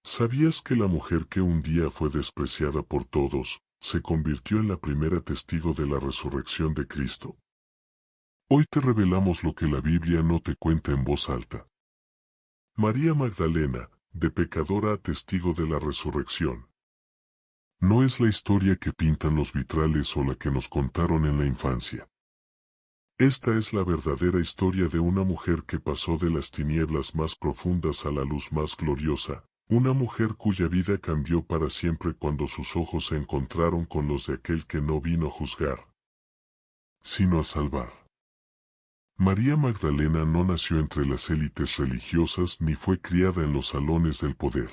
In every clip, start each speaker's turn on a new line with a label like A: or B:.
A: ¿Sabías que la mujer que un día fue despreciada por todos, se convirtió en la primera testigo de la resurrección de Cristo? Hoy te revelamos lo que la Biblia no te cuenta en voz alta. María Magdalena, de pecadora a testigo de la resurrección. No es la historia que pintan los vitrales o la que nos contaron en la infancia. Esta es la verdadera historia de una mujer que pasó de las tinieblas más profundas a la luz más gloriosa, una mujer cuya vida cambió para siempre cuando sus ojos se encontraron con los de aquel que no vino a juzgar, sino a salvar. María Magdalena no nació entre las élites religiosas ni fue criada en los salones del poder.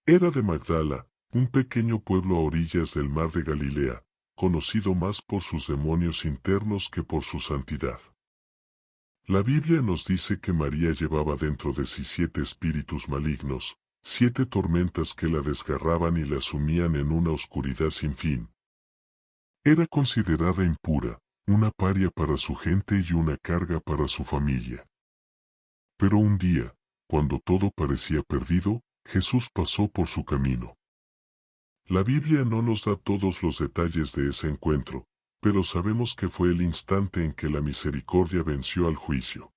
A: Era de Magdala, un pequeño pueblo a orillas del mar de Galilea, conocido más por sus demonios internos que por su santidad. La Biblia nos dice que María llevaba dentro de sí 7 espíritus malignos, 7 tormentas que la desgarraban y la sumían en una oscuridad sin fin. Era considerada impura, una paria para su gente y una carga para su familia. Pero un día, cuando todo parecía perdido, Jesús pasó por su camino. La Biblia no nos da todos los detalles de ese encuentro, pero sabemos que fue el instante en que la misericordia venció al juicio.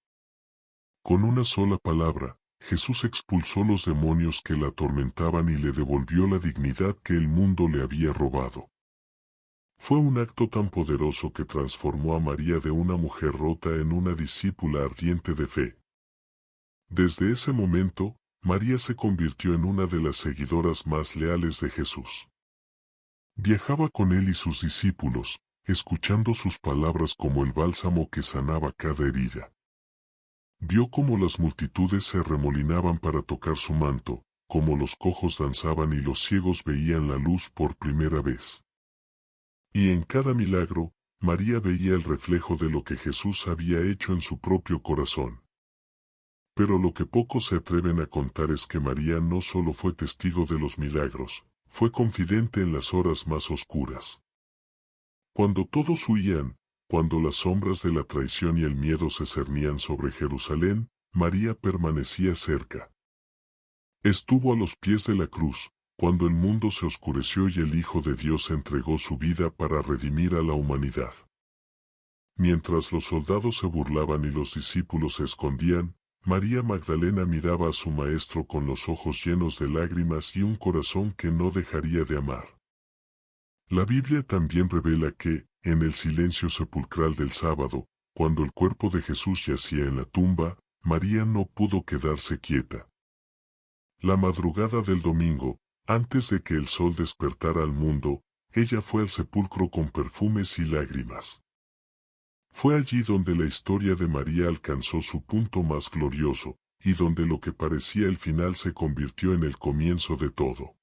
A: Con una sola palabra, Jesús expulsó los demonios que la atormentaban y le devolvió la dignidad que el mundo le había robado. Fue un acto tan poderoso que transformó a María de una mujer rota en una discípula ardiente de fe. Desde ese momento, María se convirtió en una de las seguidoras más leales de Jesús. Viajaba con él y sus discípulos, escuchando sus palabras como el bálsamo que sanaba cada herida. Vio cómo las multitudes se arremolinaban para tocar su manto, cómo los cojos danzaban y los ciegos veían la luz por primera vez. Y en cada milagro, María veía el reflejo de lo que Jesús había hecho en su propio corazón. Pero lo que pocos se atreven a contar es que María no solo fue testigo de los milagros, fue confidente en las horas más oscuras. Cuando todos huían, cuando las sombras de la traición y el miedo se cernían sobre Jerusalén, María permanecía cerca. Estuvo a los pies de la cruz, cuando el mundo se oscureció y el Hijo de Dios entregó su vida para redimir a la humanidad. Mientras los soldados se burlaban y los discípulos se escondían, María Magdalena miraba a su Maestro con los ojos llenos de lágrimas y un corazón que no dejaría de amar. La Biblia también revela que, en el silencio sepulcral del sábado, cuando el cuerpo de Jesús yacía en la tumba, María no pudo quedarse quieta. La madrugada del domingo, antes de que el sol despertara al mundo, ella fue al sepulcro con perfumes y lágrimas. Fue allí donde la historia de María alcanzó su punto más glorioso, y donde lo que parecía el final se convirtió en el comienzo de todo.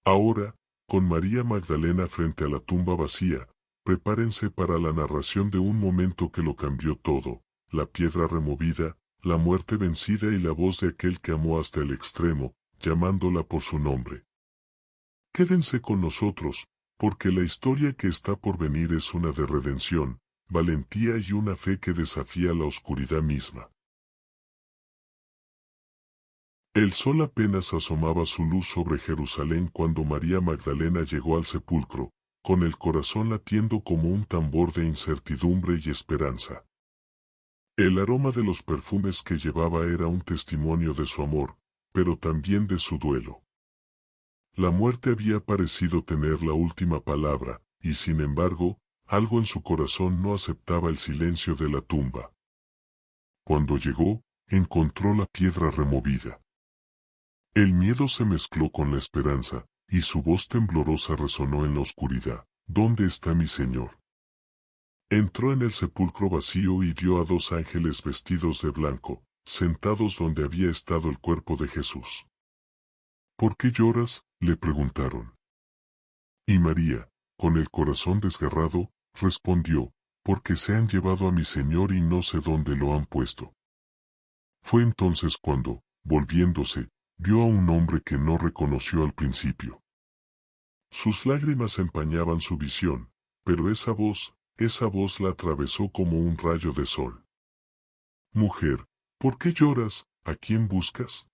A: Ahora, con María Magdalena frente a la tumba vacía, prepárense para la narración de un momento que lo cambió todo, la piedra removida, la muerte vencida y la voz de aquel que amó hasta el extremo, llamándola por su nombre. Quédense con nosotros, porque la historia que está por venir es una de redención, valentía y una fe que desafía la oscuridad misma. El sol apenas asomaba su luz sobre Jerusalén cuando María Magdalena llegó al sepulcro, con el corazón latiendo como un tambor de incertidumbre y esperanza. El aroma de los perfumes que llevaba era un testimonio de su amor, pero también de su duelo. La muerte había parecido tener la última palabra, y sin embargo, algo en su corazón no aceptaba el silencio de la tumba. Cuando llegó, encontró la piedra removida. El miedo se mezcló con la esperanza, y su voz temblorosa resonó en la oscuridad. ¿Dónde está mi Señor? Entró en el sepulcro vacío y vio a 2 ángeles vestidos de blanco, sentados donde había estado el cuerpo de Jesús. ¿Por qué lloras?, le preguntaron. Y María, con el corazón desgarrado, respondió, porque se han llevado a mi Señor y no sé dónde lo han puesto. Fue entonces cuando, volviéndose, vio a un hombre que no reconoció al principio. Sus lágrimas empañaban su visión, pero esa voz la atravesó como un rayo de sol. Mujer, ¿por qué lloras? ¿A quién buscas?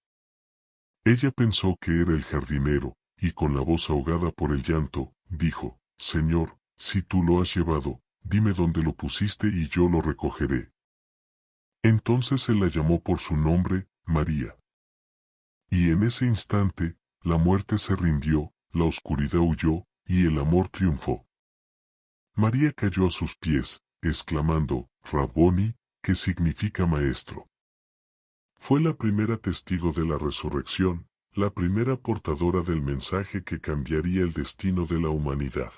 A: Ella pensó que era el jardinero, y con la voz ahogada por el llanto, dijo, «Señor, si tú lo has llevado, dime dónde lo pusiste y yo lo recogeré». Entonces él la llamó por su nombre, María. Y en ese instante, la muerte se rindió, la oscuridad huyó, y el amor triunfó. María cayó a sus pies, exclamando, «Rabboni», que significa maestro. Fue la primera testigo de la resurrección, la primera portadora del mensaje que cambiaría el destino de la humanidad.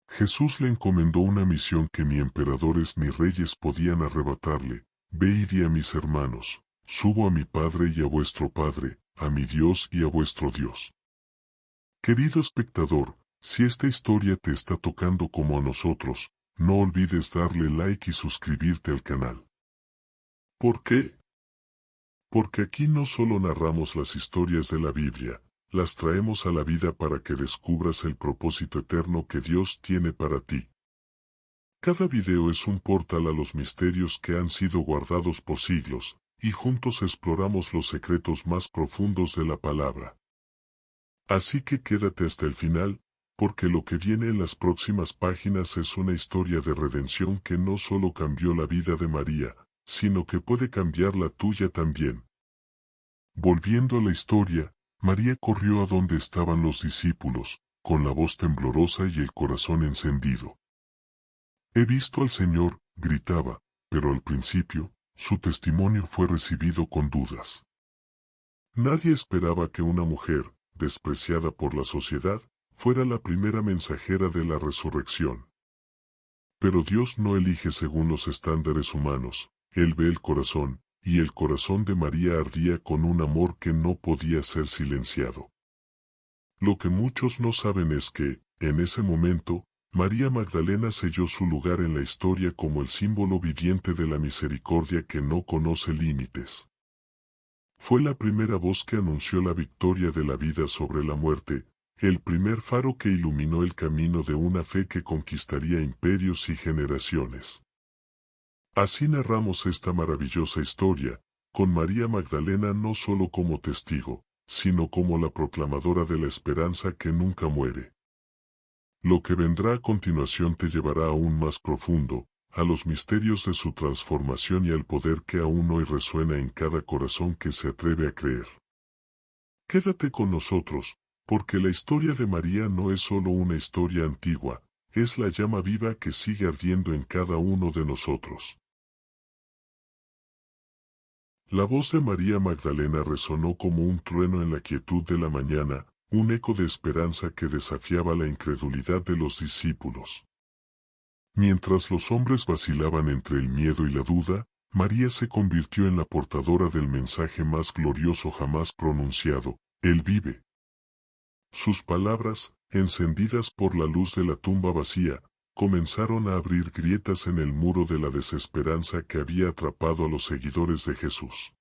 A: Jesús le encomendó una misión que ni emperadores ni reyes podían arrebatarle. «Ve y di a mis hermanos, subo a mi Padre y a vuestro Padre, a mi Dios y a vuestro Dios». Querido espectador, si esta historia te está tocando como a nosotros, no olvides darle like y suscribirte al canal. ¿Por qué? Porque aquí no solo narramos las historias de la Biblia, las traemos a la vida para que descubras el propósito eterno que Dios tiene para ti. Cada video es un portal a los misterios que han sido guardados por siglos, y juntos exploramos los secretos más profundos de la palabra. Así que quédate hasta el final, porque lo que viene en las próximas páginas es una historia de redención que no solo cambió la vida de María, sino que puede cambiar la tuya también. Volviendo a la historia, María corrió a donde estaban los discípulos, con la voz temblorosa y el corazón encendido. «He visto al Señor», gritaba, pero al principio, su testimonio fue recibido con dudas. Nadie esperaba que una mujer, despreciada por la sociedad, fuera la primera mensajera de la resurrección. Pero Dios no elige según los estándares humanos, Él ve el corazón, y el corazón de María ardía con un amor que no podía ser silenciado. Lo que muchos no saben es que, en ese momento, María Magdalena selló su lugar en la historia como el símbolo viviente de la misericordia que no conoce límites. Fue la primera voz que anunció la victoria de la vida sobre la muerte, el primer faro que iluminó el camino de una fe que conquistaría imperios y generaciones. Así narramos esta maravillosa historia, con María Magdalena no solo como testigo, sino como la proclamadora de la esperanza que nunca muere. Lo que vendrá a continuación te llevará aún más profundo, a los misterios de su transformación y al poder que aún hoy resuena en cada corazón que se atreve a creer. Quédate con nosotros, porque la historia de María no es solo una historia antigua, es la llama viva que sigue ardiendo en cada uno de nosotros. La voz de María Magdalena resonó como un trueno en la quietud de la mañana, un eco de esperanza que desafiaba la incredulidad de los discípulos. Mientras los hombres vacilaban entre el miedo y la duda, María se convirtió en la portadora del mensaje más glorioso jamás pronunciado: Él vive. Sus palabras, encendidas por la luz de la tumba vacía, comenzaron a abrir grietas en el muro de la desesperanza que había atrapado a los seguidores de Jesús.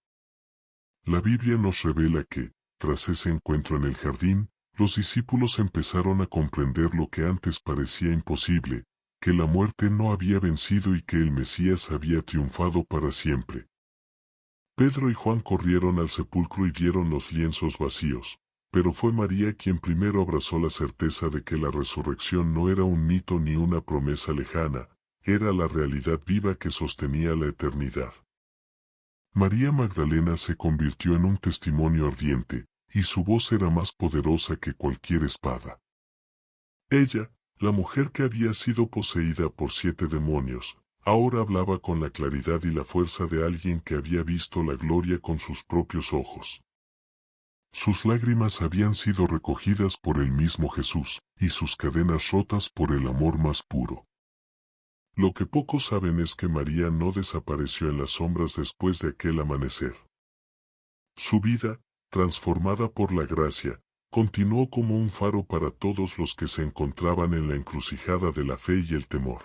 A: La Biblia nos revela que, tras ese encuentro en el jardín, los discípulos empezaron a comprender lo que antes parecía imposible, que la muerte no había vencido y que el Mesías había triunfado para siempre. Pedro y Juan corrieron al sepulcro y vieron los lienzos vacíos, pero fue María quien primero abrazó la certeza de que la resurrección no era un mito ni una promesa lejana, era la realidad viva que sostenía la eternidad. María Magdalena se convirtió en un testimonio ardiente, y su voz era más poderosa que cualquier espada. Ella, la mujer que había sido poseída por 7 demonios, ahora hablaba con la claridad y la fuerza de alguien que había visto la gloria con sus propios ojos. Sus lágrimas habían sido recogidas por el mismo Jesús, y sus cadenas rotas por el amor más puro. Lo que pocos saben es que María no desapareció en las sombras después de aquel amanecer. Su vida, transformada por la gracia, continuó como un faro para todos los que se encontraban en la encrucijada de la fe y el temor.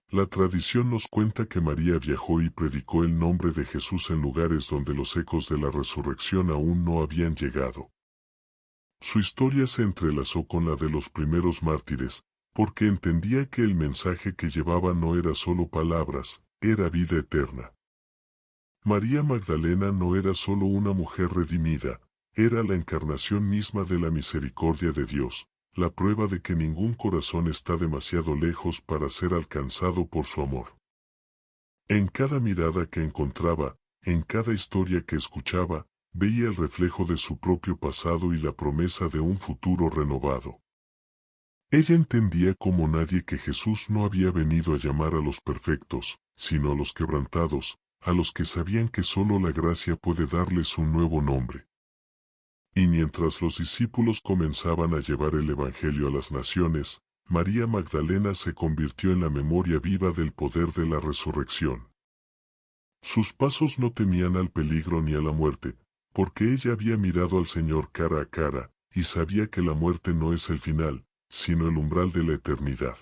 A: La tradición nos cuenta que María viajó y predicó el nombre de Jesús en lugares donde los ecos de la resurrección aún no habían llegado. Su historia se entrelazó con la de los primeros mártires, porque entendía que el mensaje que llevaba no era solo palabras, era vida eterna. María Magdalena no era solo una mujer redimida, era la encarnación misma de la misericordia de Dios, la prueba de que ningún corazón está demasiado lejos para ser alcanzado por su amor. En cada mirada que encontraba, en cada historia que escuchaba, veía el reflejo de su propio pasado y la promesa de un futuro renovado. Ella entendía como nadie que Jesús no había venido a llamar a los perfectos, sino a los quebrantados, a los que sabían que solo la gracia puede darles un nuevo nombre. Y mientras los discípulos comenzaban a llevar el Evangelio a las naciones, María Magdalena se convirtió en la memoria viva del poder de la resurrección. Sus pasos no temían al peligro ni a la muerte, porque ella había mirado al Señor cara a cara, y sabía que la muerte no es el final, sino el umbral de la eternidad.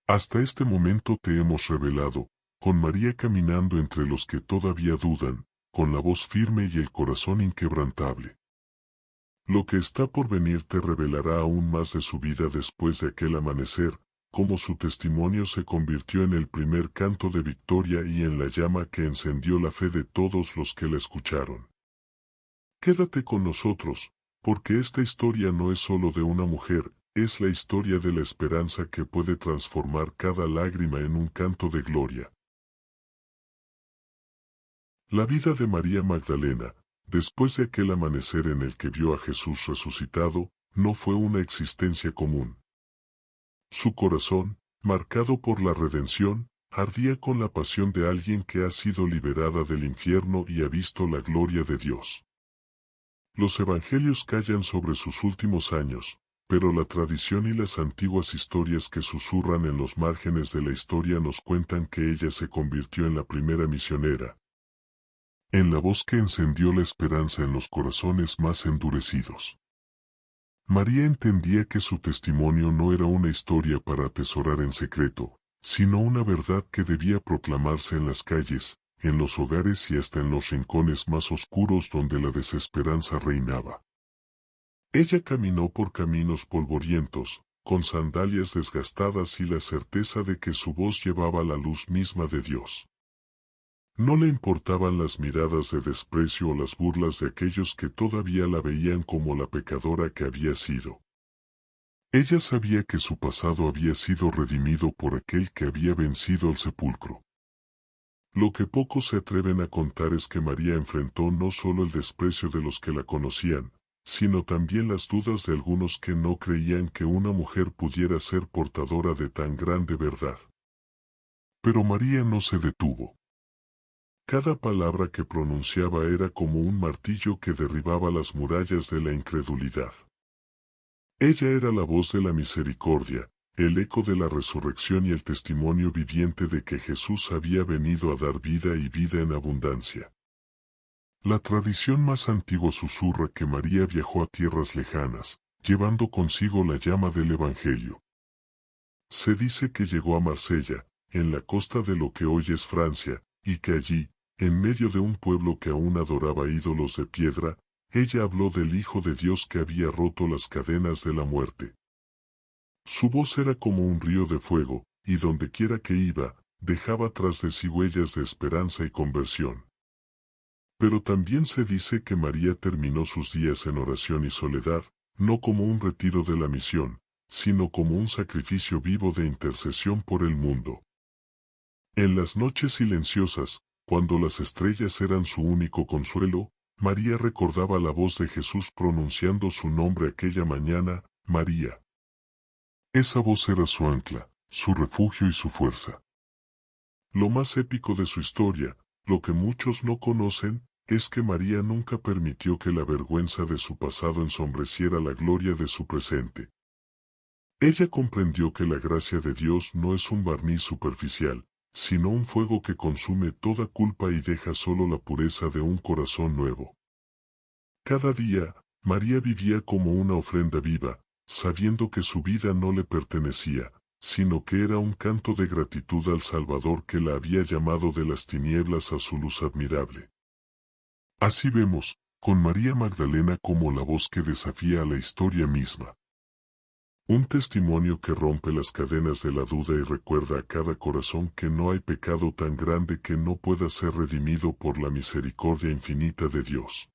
A: Hasta este momento te hemos revelado, con María caminando entre los que todavía dudan, con la voz firme y el corazón inquebrantable. Lo que está por venir te revelará aún más de su vida después de aquel amanecer, cómo su testimonio se convirtió en el primer canto de victoria y en la llama que encendió la fe de todos los que la escucharon. Quédate con nosotros, porque esta historia no es solo de una mujer, es la historia de la esperanza que puede transformar cada lágrima en un canto de gloria. La vida de María Magdalena, después de aquel amanecer en el que vio a Jesús resucitado, no fue una existencia común. Su corazón, marcado por la redención, ardía con la pasión de alguien que ha sido liberada del infierno y ha visto la gloria de Dios. Los evangelios callan sobre sus últimos años, pero la tradición y las antiguas historias que susurran en los márgenes de la historia nos cuentan que ella se convirtió en la primera misionera, en la voz que encendió la esperanza en los corazones más endurecidos. María entendía que su testimonio no era una historia para atesorar en secreto, sino una verdad que debía proclamarse en las calles, en los hogares y hasta en los rincones más oscuros donde la desesperanza reinaba. Ella caminó por caminos polvorientos, con sandalias desgastadas y la certeza de que su voz llevaba la luz misma de Dios. No le importaban las miradas de desprecio o las burlas de aquellos que todavía la veían como la pecadora que había sido. Ella sabía que su pasado había sido redimido por aquel que había vencido el sepulcro. Lo que pocos se atreven a contar es que María enfrentó no solo el desprecio de los que la conocían, sino también las dudas de algunos que no creían que una mujer pudiera ser portadora de tan grande verdad. Pero María no se detuvo. Cada palabra que pronunciaba era como un martillo que derribaba las murallas de la incredulidad. Ella era la voz de la misericordia, el eco de la resurrección y el testimonio viviente de que Jesús había venido a dar vida y vida en abundancia. La tradición más antigua susurra que María viajó a tierras lejanas, llevando consigo la llama del Evangelio. Se dice que llegó a Marsella, en la costa de lo que hoy es Francia, y que allí, en medio de un pueblo que aún adoraba ídolos de piedra, ella habló del Hijo de Dios que había roto las cadenas de la muerte. Su voz era como un río de fuego, y dondequiera que iba, dejaba tras de sí huellas de esperanza y conversión. Pero también se dice que María terminó sus días en oración y soledad, no como un retiro de la misión, sino como un sacrificio vivo de intercesión por el mundo. En las noches silenciosas, cuando las estrellas eran su único consuelo, María recordaba la voz de Jesús pronunciando su nombre aquella mañana, María. Esa voz era su ancla, su refugio y su fuerza. Lo más épico de su historia, lo que muchos no conocen, es que María nunca permitió que la vergüenza de su pasado ensombreciera la gloria de su presente. Ella comprendió que la gracia de Dios no es un barniz superficial, sino un fuego que consume toda culpa y deja solo la pureza de un corazón nuevo. Cada día, María vivía como una ofrenda viva, sabiendo que su vida no le pertenecía, sino que era un canto de gratitud al Salvador que la había llamado de las tinieblas a su luz admirable. Así vemos, con María Magdalena como la voz que desafía a la historia misma. Un testimonio que rompe las cadenas de la duda y recuerda a cada corazón que no hay pecado tan grande que no pueda ser redimido por la misericordia infinita de Dios.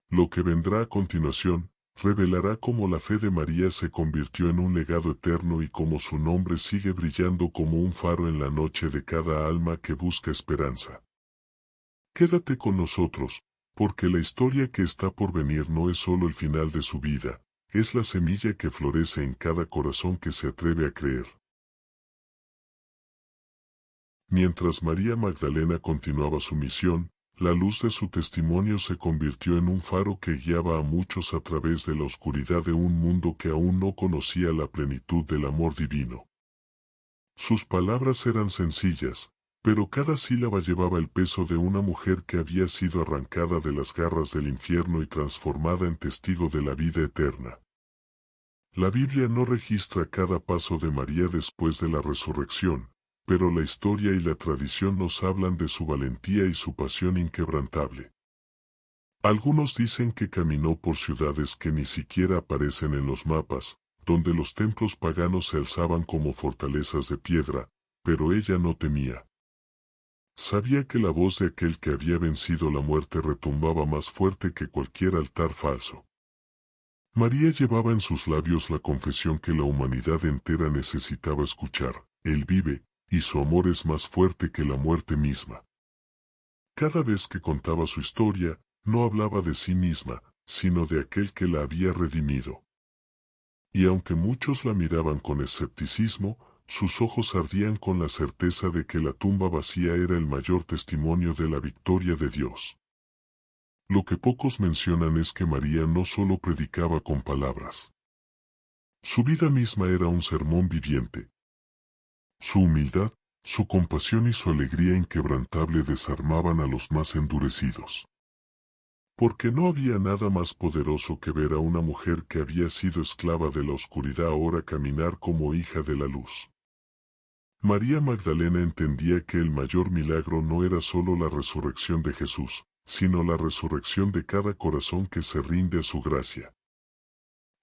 A: Lo que vendrá a continuación, revelará cómo la fe de María se convirtió en un legado eterno y cómo su nombre sigue brillando como un faro en la noche de cada alma que busca esperanza. Quédate con nosotros, porque la historia que está por venir no es solo el final de su vida, es la semilla que florece en cada corazón que se atreve a creer. Mientras María Magdalena continuaba su misión, la luz de su testimonio se convirtió en un faro que guiaba a muchos a través de la oscuridad de un mundo que aún no conocía la plenitud del amor divino. Sus palabras eran sencillas, pero cada sílaba llevaba el peso de una mujer que había sido arrancada de las garras del infierno y transformada en testigo de la vida eterna. La Biblia no registra cada paso de María después de la resurrección, pero la historia y la tradición nos hablan de su valentía y su pasión inquebrantable. Algunos dicen que caminó por ciudades que ni siquiera aparecen en los mapas, donde los templos paganos se alzaban como fortalezas de piedra, pero ella no temía. Sabía que la voz de aquel que había vencido la muerte retumbaba más fuerte que cualquier altar falso. María llevaba en sus labios la confesión que la humanidad entera necesitaba escuchar: Él vive, y su amor es más fuerte que la muerte misma. Cada vez que contaba su historia, no hablaba de sí misma, sino de aquel que la había redimido. Y aunque muchos la miraban con escepticismo, sus ojos ardían con la certeza de que la tumba vacía era el mayor testimonio de la victoria de Dios. Lo que pocos mencionan es que María no solo predicaba con palabras. Su vida misma era un sermón viviente. Su humildad, su compasión y su alegría inquebrantable desarmaban a los más endurecidos. Porque no había nada más poderoso que ver a una mujer que había sido esclava de la oscuridad ahora caminar como hija de la luz. María Magdalena entendía que el mayor milagro no era solo la resurrección de Jesús, sino la resurrección de cada corazón que se rinde a su gracia.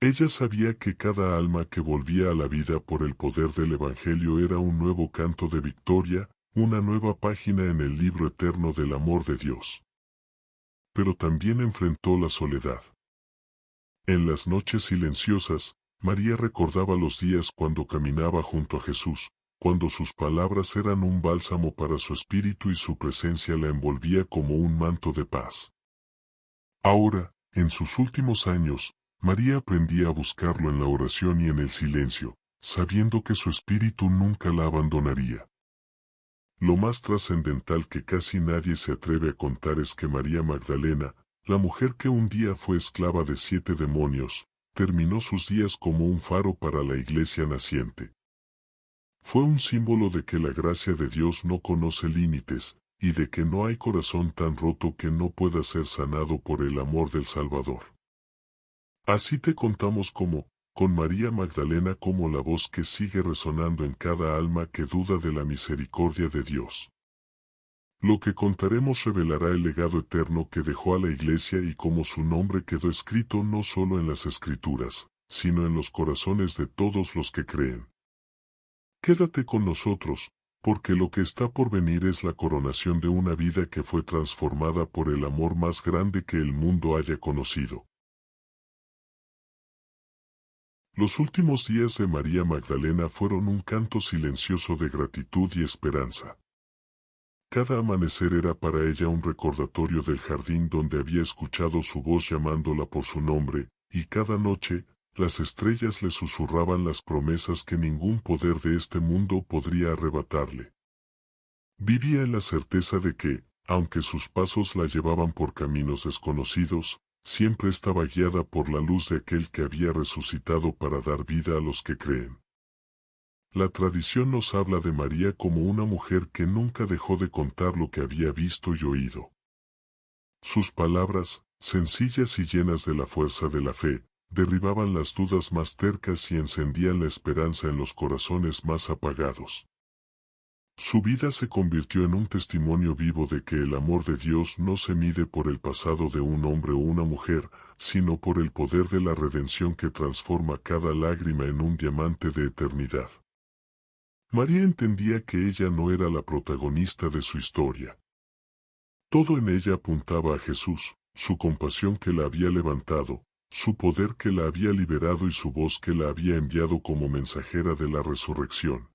A: Ella sabía que cada alma que volvía a la vida por el poder del Evangelio era un nuevo canto de victoria, una nueva página en el libro eterno del amor de Dios. Pero también enfrentó la soledad. En las noches silenciosas, María recordaba los días cuando caminaba junto a Jesús, cuando sus palabras eran un bálsamo para su espíritu y su presencia la envolvía como un manto de paz. Ahora, en sus últimos años, María aprendía a buscarlo en la oración y en el silencio, sabiendo que su espíritu nunca la abandonaría. Lo más trascendental que casi nadie se atreve a contar es que María Magdalena, la mujer que un día fue esclava de 7 demonios, terminó sus días como un faro para la iglesia naciente. Fue un símbolo de que la gracia de Dios no conoce límites, y de que no hay corazón tan roto que no pueda ser sanado por el amor del Salvador. Así te contamos con María Magdalena como la voz que sigue resonando en cada alma que duda de la misericordia de Dios. Lo que contaremos revelará el legado eterno que dejó a la Iglesia y cómo su nombre quedó escrito no solo en las Escrituras, sino en los corazones de todos los que creen. Quédate con nosotros, porque lo que está por venir es la coronación de una vida que fue transformada por el amor más grande que el mundo haya conocido. Los últimos días de María Magdalena fueron un canto silencioso de gratitud y esperanza. Cada amanecer era para ella un recordatorio del jardín donde había escuchado su voz llamándola por su nombre, y cada noche, las estrellas le susurraban las promesas que ningún poder de este mundo podría arrebatarle. Vivía en la certeza de que, aunque sus pasos la llevaban por caminos desconocidos, siempre estaba guiada por la luz de aquel que había resucitado para dar vida a los que creen. La tradición nos habla de María como una mujer que nunca dejó de contar lo que había visto y oído. Sus palabras, sencillas y llenas de la fuerza de la fe, derribaban las dudas más tercas y encendían la esperanza en los corazones más apagados. Su vida se convirtió en un testimonio vivo de que el amor de Dios no se mide por el pasado de un hombre o una mujer, sino por el poder de la redención que transforma cada lágrima en un diamante de eternidad. María entendía que ella no era la protagonista de su historia. Todo en ella apuntaba a Jesús, su compasión que la había levantado, su poder que la había liberado y su voz que la había enviado como mensajera de la resurrección.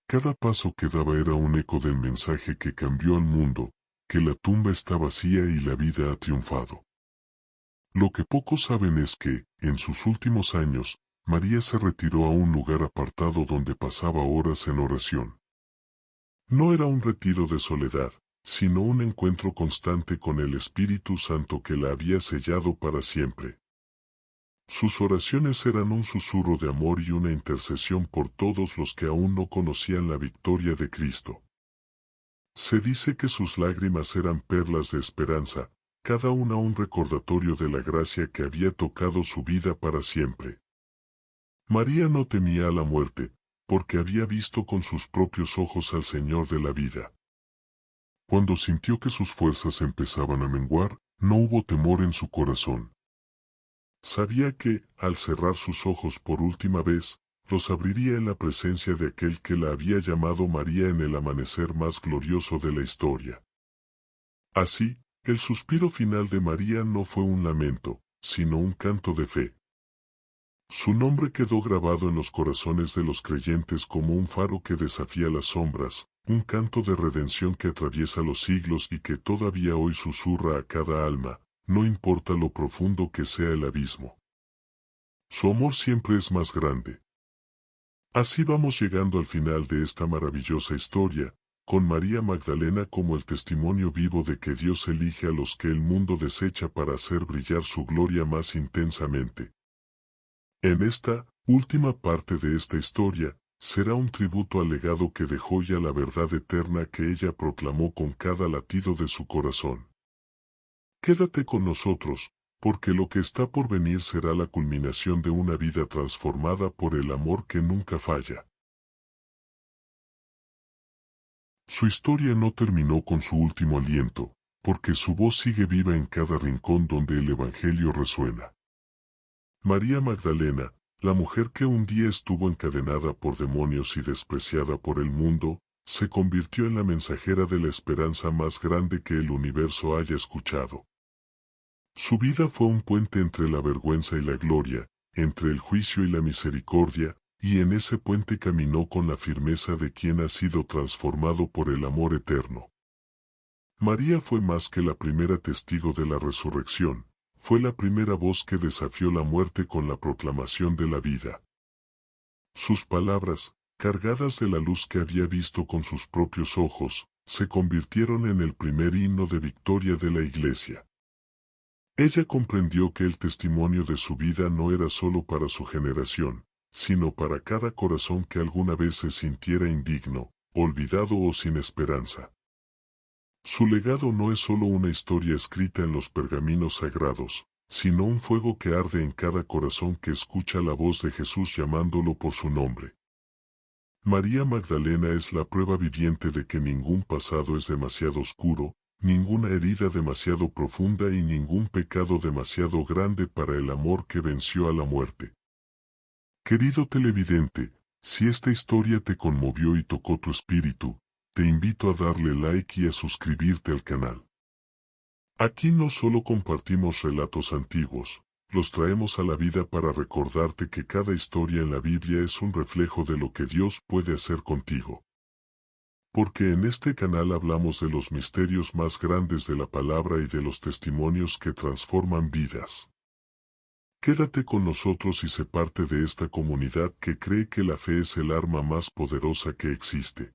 A: Cada paso que daba era un eco del mensaje que cambió al mundo, que la tumba está vacía y la vida ha triunfado. Lo que pocos saben es que, en sus últimos años, María se retiró a un lugar apartado donde pasaba horas en oración. No era un retiro de soledad, sino un encuentro constante con el Espíritu Santo que la había sellado para siempre. Sus oraciones eran un susurro de amor y una intercesión por todos los que aún no conocían la victoria de Cristo. Se dice que sus lágrimas eran perlas de esperanza, cada una un recordatorio de la gracia que había tocado su vida para siempre. María no temía a la muerte, porque había visto con sus propios ojos al Señor de la vida. Cuando sintió que sus fuerzas empezaban a menguar, no hubo temor en su corazón. Sabía que, al cerrar sus ojos por última vez, los abriría en la presencia de aquel que la había llamado María en el amanecer más glorioso de la historia. Así, el suspiro final de María no fue un lamento, sino un canto de fe. Su nombre quedó grabado en los corazones de los creyentes como un faro que desafía las sombras, un canto de redención que atraviesa los siglos y que todavía hoy susurra a cada alma, no importa lo profundo que sea el abismo. Su amor siempre es más grande. Así vamos llegando al final de esta maravillosa historia, con María Magdalena como el testimonio vivo de que Dios elige a los que el mundo desecha para hacer brillar su gloria más intensamente. En esta última parte de esta historia, será un tributo al legado que dejó y a la verdad eterna que ella proclamó con cada latido de su corazón. Quédate con nosotros, porque lo que está por venir será la culminación de una vida transformada por el amor que nunca falla. Su historia no terminó con su último aliento, porque su voz sigue viva en cada rincón donde el Evangelio resuena. María Magdalena, la mujer que un día estuvo encadenada por demonios y despreciada por el mundo, se convirtió en la mensajera de la esperanza más grande que el universo haya escuchado. Su vida fue un puente entre la vergüenza y la gloria, entre el juicio y la misericordia, y en ese puente caminó con la firmeza de quien ha sido transformado por el amor eterno. María fue más que la primera testigo de la resurrección, fue la primera voz que desafió la muerte con la proclamación de la vida. Sus palabras, cargadas de la luz que había visto con sus propios ojos, se convirtieron en el primer himno de victoria de la Iglesia. Ella comprendió que el testimonio de su vida no era solo para su generación, sino para cada corazón que alguna vez se sintiera indigno, olvidado o sin esperanza. Su legado no es solo una historia escrita en los pergaminos sagrados, sino un fuego que arde en cada corazón que escucha la voz de Jesús llamándolo por su nombre. María Magdalena es la prueba viviente de que ningún pasado es demasiado oscuro, ninguna herida demasiado profunda y ningún pecado demasiado grande para el amor que venció a la muerte. Querido televidente, si esta historia te conmovió y tocó tu espíritu, te invito a darle like y a suscribirte al canal. Aquí no solo compartimos relatos antiguos, los traemos a la vida para recordarte que cada historia en la Biblia es un reflejo de lo que Dios puede hacer contigo. Porque en este canal hablamos de los misterios más grandes de la palabra y de los testimonios que transforman vidas. Quédate con nosotros y sé parte de esta comunidad que cree que la fe es el arma más poderosa que existe.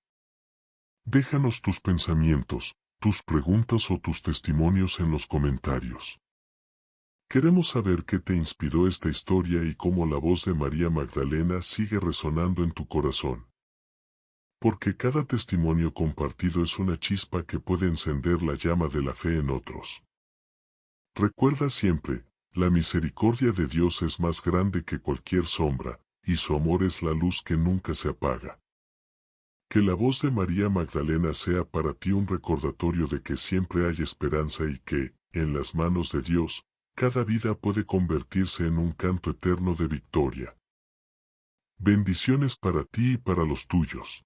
A: Déjanos tus pensamientos, tus preguntas o tus testimonios en los comentarios. Queremos saber qué te inspiró esta historia y cómo la voz de María Magdalena sigue resonando en tu corazón. Porque cada testimonio compartido es una chispa que puede encender la llama de la fe en otros. Recuerda siempre, la misericordia de Dios es más grande que cualquier sombra, y su amor es la luz que nunca se apaga. Que la voz de María Magdalena sea para ti un recordatorio de que siempre hay esperanza y que, en las manos de Dios, cada vida puede convertirse en un canto eterno de victoria. Bendiciones para ti y para los tuyos.